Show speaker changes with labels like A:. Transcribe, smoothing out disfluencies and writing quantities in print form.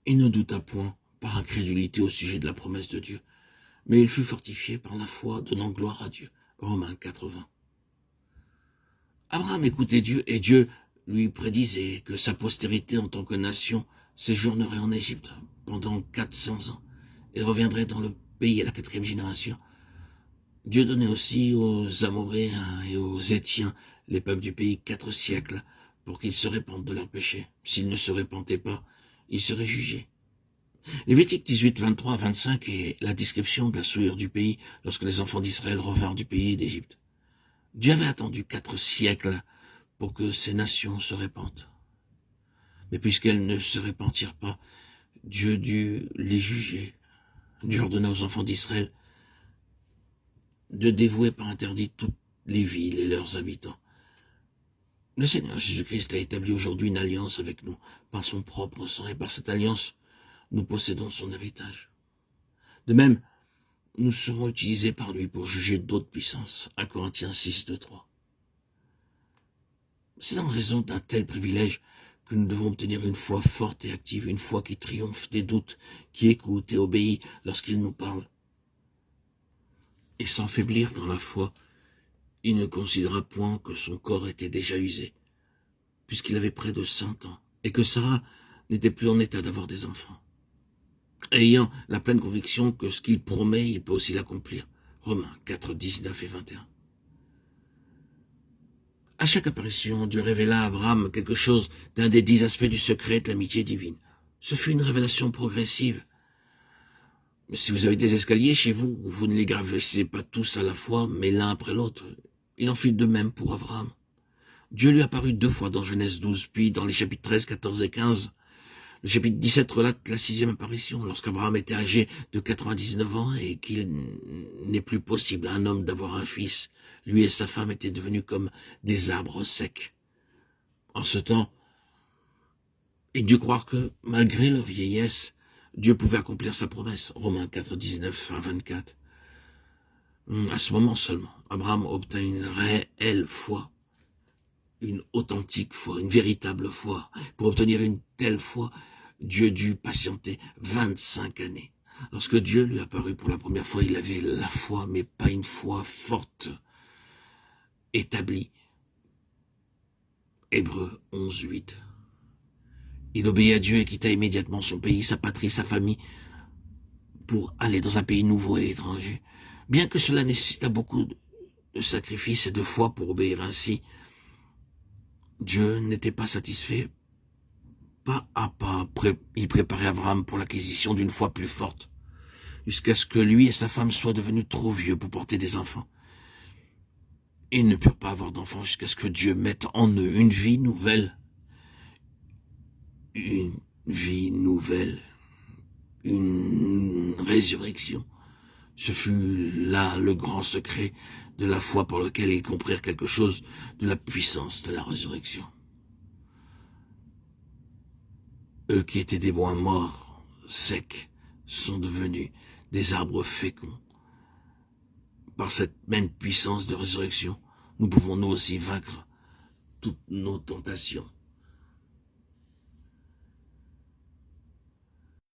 A: Il ne douta point par incrédulité au sujet de la promesse de Dieu, mais il fut fortifié par la foi, donnant gloire à Dieu. Romains 4:20. Abraham écoutait Dieu, et Dieu lui prédisait que sa postérité en tant que nation séjournerait en Égypte pendant 400 ans et reviendrait dans le pays à la 4e génération. Dieu donnait aussi aux Amoréens et aux Étiens, les peuples du pays, 4 siècles pour qu'ils se répandent de leurs péchés. S'ils ne se répandaient pas, ils seraient jugés. Lévitique 18, 23 à 25 est la description de la souillure du pays lorsque les enfants d'Israël revinrent du pays d'Égypte. Dieu avait attendu 4 siècles pour que ces nations se répandent. Mais puisqu'elles ne se répendirent pas, Dieu dut les juger. Dieu ordonna aux enfants d'Israël de dévouer par interdit toutes les villes et leurs habitants. Le Seigneur Jésus-Christ a établi aujourd'hui une alliance avec nous par son propre sang, et par cette alliance, nous possédons son héritage. De même, nous serons utilisés par lui pour juger d'autres puissances. 1 Corinthiens 6, 2, 3. C'est en raison d'un tel privilège que nous devons obtenir une foi forte et active, une foi qui triomphe des doutes, qui écoute et obéit lorsqu'il nous parle. Et sans faiblir dans la foi, il ne considéra point que son corps était déjà usé, puisqu'il avait près de 100 ans, et que Sarah n'était plus en état d'avoir des enfants. Ayant la pleine conviction que ce qu'il promet, il peut aussi l'accomplir. Romains 4, 19 et 21. À chaque apparition, Dieu révéla à Abraham quelque chose d'un des 10 aspects du secret de l'amitié divine. Ce fut une révélation progressive. Mais si vous avez des escaliers chez vous, vous ne les gravissez pas tous à la fois, mais l'un après l'autre. Il en fut de même pour Abraham. Dieu lui apparut 2 fois dans Genèse 12, puis dans les chapitres 13, 14 et 15. Le chapitre 17 relate la 6e apparition, lorsqu'Abraham était âgé de 99 ans et qu'il n'est plus possible à un homme d'avoir un fils. Lui et sa femme étaient devenus comme des arbres secs. En ce temps, il dut croire que, malgré leur vieillesse, Dieu pouvait accomplir sa promesse. Romains 4, 19 à 24. À ce moment seulement, Abraham obtint une réelle foi, une authentique foi, une véritable foi. Pour obtenir une telle foi, Dieu dut patienter 25 années. Lorsque Dieu lui apparut pour la première fois, il avait la foi, mais pas une foi forte, établie. Hébreux 11, 8. Il obéit à Dieu et quitta immédiatement son pays, sa patrie, sa famille, pour aller dans un pays nouveau et étranger. Bien que cela nécessita beaucoup de sacrifices et de foi pour obéir ainsi, Dieu n'était pas satisfait. Pas à pas, il préparait Abraham pour l'acquisition d'une foi plus forte, jusqu'à ce que lui et sa femme soient devenus trop vieux pour porter des enfants. Ils ne purent pas avoir d'enfants jusqu'à ce que Dieu mette en eux une vie nouvelle. Une vie nouvelle. Une résurrection. Ce fut là le grand secret de la foi par lequel ils comprirent quelque chose de la puissance de la résurrection. Eux qui étaient des bois morts, secs, sont devenus des arbres féconds. Par cette même puissance de résurrection, nous pouvons nous aussi vaincre toutes nos tentations.